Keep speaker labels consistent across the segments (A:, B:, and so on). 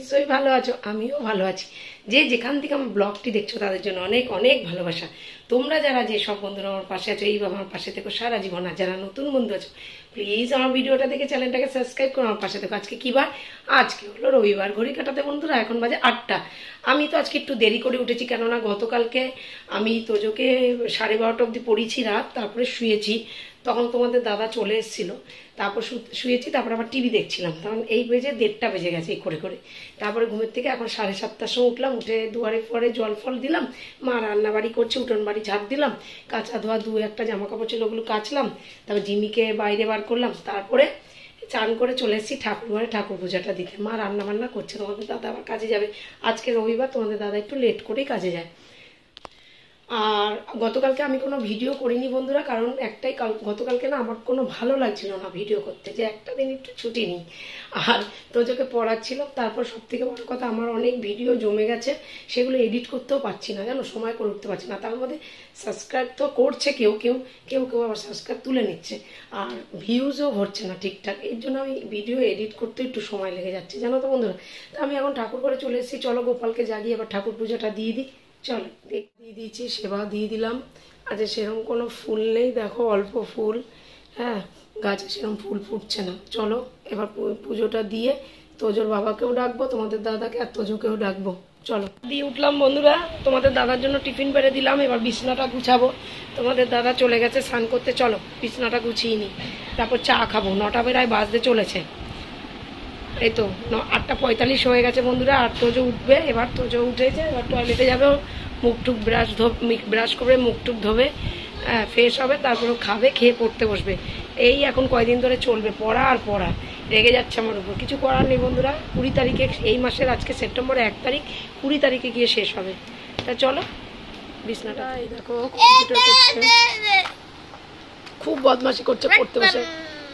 A: নিশ্চয়ই ভালো আছো, আমিও ভালো আছি। যে যেখান থেকে আমার ব্লগটি দেখছো তাদের জন্য অনেক অনেক ভালোবাসা। তোমরা যারা যে সব বন্ধুরা আমার পাশে আছো, এইভাবে আমার পাশে থেকো সারা জীবন। আর যারা নতুন বন্ধু আছো, প্লিজ আমার ভিডিওটা দেখে চ্যানেলটাকে সাবস্ক্রাইব করো, আমার পাশে থেকো। আজকে কি বার? আজকে হলো রবিবার। ঘড়ি কাটাতে বন্ধুরা এখন বাজে 8টা। আমি তো আজকে একটু দেরি করে উঠেছি, কেননা গতকালকে আমি তোজোকে 12:30 অবধি পড়িয়েছি রাত, তারপরে শুয়েছি। তখন তোমাদের দাদা চলে এসেছিলো, তারপর শুয়েছি, তারপর আবার টিভি দেখছিলাম। তখন এই বেজে 1:30 বেজে গেছে এই করে করে। তারপরে ঘুমের থেকে এখন 7:30টার সময় উঠলাম, উঠে দুয়ারে পরে জল ফল দিলাম, মা রান্নাবাড়ি করছে, উঠোন বাড়ি ঝাড় দিলাম, কাঁচা ধোয়া একটা জামা কাপড় ছিল ওগুলো কাচলাম, তারপর জিমিকে বাইরে বার করলাম, তারপরে চান করে চলে এসেছি ঠাকুর ঘরে ঠাকুর পূজাটা দিতে। মা রান্না বান্না করছে, তোমাদের দাদা আবার কাজে যাবে। আজকে রবিবার, তোমাদের দাদা একটু লেট করেই কাজে যায়। আর গতকালকে আমি কোনো ভিডিও করিনি বন্ধুরা, কারণ একটাই, গতকালকে না আমার কোনো ভালো লাগছিল না ভিডিও করতে, যে একটা দিন একটু ছুটি নিই। আর তোজোকে পড়াচ্ছিল। তারপর সব থেকে বড় কথা, আমার অনেক ভিডিও জমে গেছে, সেগুলো এডিট করতেও পারছি না, জানো, সময় করে উঠতে পারছি না। তার মধ্যে সাবস্ক্রাইব তো করছে কেউ কেউ, কেউ কেউ আবার সাবস্ক্রাইব তুলে নিচ্ছে, আর ভিউজও ভরছে না ঠিকঠাক। এর জন্য আমি ভিডিও এডিট করতে একটু সময় লেগে যাচ্ছে, জানো তো বন্ধুরা। তো আমি এখন ঠাকুর ঘরে চলে এসেছি, চলো গোপালকে জাগিয়ে এবার ঠাকুর পূজাটা দিয়ে দিই। চলো দিয়ে দিয়েছি, সেবা দিয়ে দিলাম। আচ্ছা, সেরকম কোনো ফুল নেই, দেখো অল্প ফুল, হ্যাঁ, গাছে সেরকম ফুল ফুটছে না। চলো এবার পুজোটা দিয়ে তোজোর বাবাকেও ডাকবো, তোমাদের দাদাকে, আর তোজোকেও ডাকবো। চলো দিয়ে উঠলাম বন্ধুরা, তোমাদের দাদার জন্য টিফিন বেড়ে দিলাম। এবার বিছনাটা গুছাবো, তোমাদের দাদা চলে গেছে স্নান করতে। চলো বিছনাটা গুছিয়ে নিই, তারপর চা খাবো। 9টা বেলায় বাজতে চলেছে, এই তো 8:45 হয়ে গেছে বন্ধুরা। আর তোজো উঠবে, এবার তোজো উঠেছে, এবার টয়লেটে যাবে, মুখ টুক ব্রাশ করে মুখ টুক ধোবে, ফ্রেশ হবে, তারপরে খাবে, খেয়ে পড়তে বসবে। এই এখন কয়দিন ধরে চলবে পড়া আর পড়া। রেগে যাচ্ছে আমার উপর, কিছু করার নেই বন্ধুরা। 20 তারিখে, এই মাসের আজকে সেপ্টেম্বরের 1 তারিখ, 20 তারিখে গিয়ে শেষ হবে। তা চলো বিছনাটা, এই দেখো খুব বদমাশি করছে পড়তে বসে,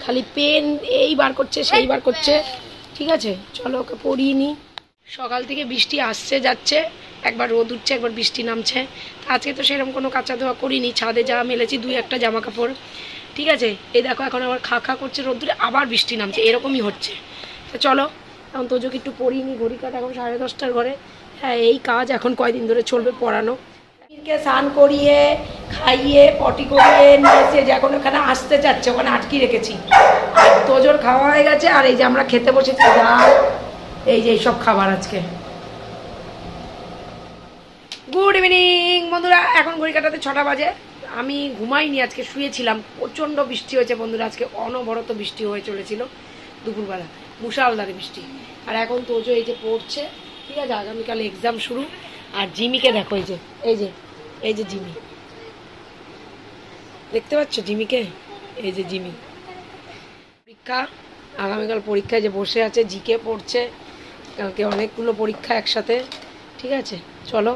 A: খালি পেন এই বার করছে সেই বার করছে। ঠিক আছে, চলো ওকে পড়িয়ে নিই। সকাল থেকে বৃষ্টি আসছে যাচ্ছে, একবার রোদ উঠছে, একবার বৃষ্টি নামছে। আজকে তো সেরকম কোনো কাঁচা ধোয়া করিনি, ছাদে যা মেলেছি 2-1টা জামা কাপড়। ঠিক আছে, এই দেখো এখন আবার খা খা করছে রোদ্দুরে, আবার বৃষ্টি নামছে, এরকমই হচ্ছে। তো চলো এখন তোজোকে একটু পড়িয়ে নিই। ঘড়ি কাটা এখন 10:30টার ঘরে। হ্যাঁ, এই কাজ এখন কয়দিন ধরে চলবে, পড়ানো। স্নান করিয়ে খাইয়ে পটি করিয়ে নিয়ে এসে যে এখন ওখানে আসতে চাচ্ছে, ওখানে আটকে রেখেছি। আর তোজোর খাওয়া হয়ে গেছে, আর এই যে আমরা খেতে বসেছি ডাল, এই যে এইসব খাবার আজকে। গুড ইভিনিং বন্ধুরা, এখন ঘড়ি কাটাতে 6টা বাজে। আমি ঘুমাইনি, আজকে শুয়েছিলাম। প্রচণ্ড বৃষ্টি হয়েছে বন্ধুরা, আজকে অনবরত বৃষ্টি হয়ে চলেছিল দুপুরবেলা, মুষলধারে বৃষ্টি। আর এখন তোজো এই যে পড়ছে, ঠিক আছে, আগামীকাল এক্সাম শুরু। আর জিমিকে দেখো, এই যে জিমি, দেখতে পাচ্ছ জিমিকে? এই যে জিমি, পরীক্ষা, আগামীকাল পরীক্ষায় যে বসে আছে, জিকে পড়ছে, কালকে অনেকগুলো পরীক্ষা একসাথে। ঠিক আছে, চলো।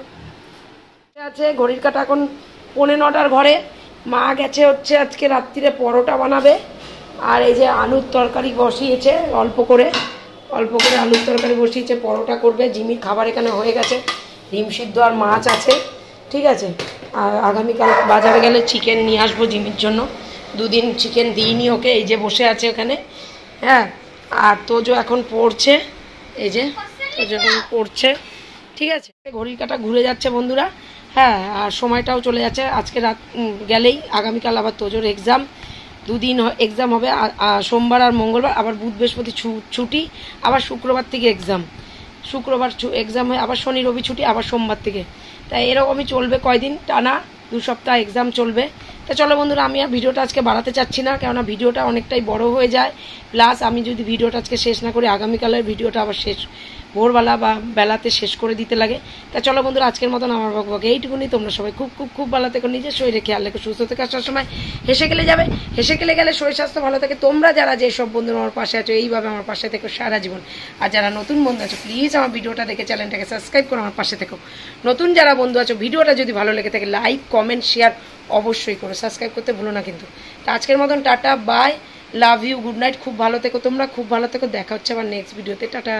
A: আছে ঘড়ির কাটা এখন 9:45 ঘরে। মা গেছে হচ্ছে আজকে রাত্রিরে পরোটা বানাবে, আর এই যে আলুর তরকারি বসিয়েছে, অল্প করে আলুর তরকারি বসিয়েছে, পরোটা করবে। জিমির খাবার এখানে হয়ে গেছে, ডিম সিদ্ধ আর মাছ আছে। ঠিক আছে, আর আগামীকাল বাজারে গেলে চিকেন নিয়ে আসবো জিমির জন্য। 2 দিন চিকেন দিইনি ওকে, এই যে বসে আছে ওখানে। হ্যাঁ, আর তোজো এখন পড়ছে, এই যে তোজো এখন পড়ছে। ঠিক আছে, ঘড়ির কাঁটা ঘুরে যাচ্ছে বন্ধুরা। হ্যাঁ, আর সময়টাও চলে যাচ্ছে। আজকে রাত গেলেই আগামীকাল আবার তোজোর এক্সাম, 2 দিন এক্সাম হবে, সোমবার আর মঙ্গলবার, আবার বুধ বৃহস্পতি ছুটি, আবার শুক্রবার থেকে এক্সাম, শুক্রবার এক্সাম হয়, আবার শনি রবি ছুটি, আবার সোমবার থেকে। তাই এরকমই চলবে কয়দিন টানা, 2 সপ্তাহ এক্সাম চলবে। তা চলো বন্ধুরা, আমি আর ভিডিওটা আজকে বাড়াতে চাচ্ছি না, কেননা ভিডিওটা অনেকটাই বড় হয়ে যায়। প্লাস আমি যদি ভিডিওটা আজকে শেষ না করি, আগামীকালের ভিডিওটা আবার ভোরবেলা বা বেলাতে শেষ করে দিতে লাগে। তা চলো বন্ধুরা, আজকের মতন আমার বকবক এইটুকুনি। তোমরা সবাই খুব খুব খুব ভালো থেকো, নিজের শরীরে খেয়াল রেখো, সুস্থ থেকে আসার সময় হেসে গেলে শরীর স্বাস্থ্য ভালো থাকে। তোমরা যারা যেসব বন্ধুরা আমার পাশে আছো, এইভাবে আমার পাশে থেকো সারা জীবন। আর যারা নতুন বন্ধু আছো, প্লিজ আমার ভিডিওটা দেখে চ্যানেলটাকে সাবস্ক্রাইব করো, আমার পাশে থেকো। নতুন যারা বন্ধু আছো, ভিডিওটা যদি ভালো লেগে থাকে লাইক কমেন্ট শেয়ার অবশ্যই করো, সাবস্ক্রাইব করতে ভুলো না কিন্তু। তা আজকের মতন tata, bye, love you, good night. খুব ভালো থেকো তোমরা, খুব ভালো থেকো। দেখা হচ্ছে আবার নেক্সট ভিডিওতে, টাটা।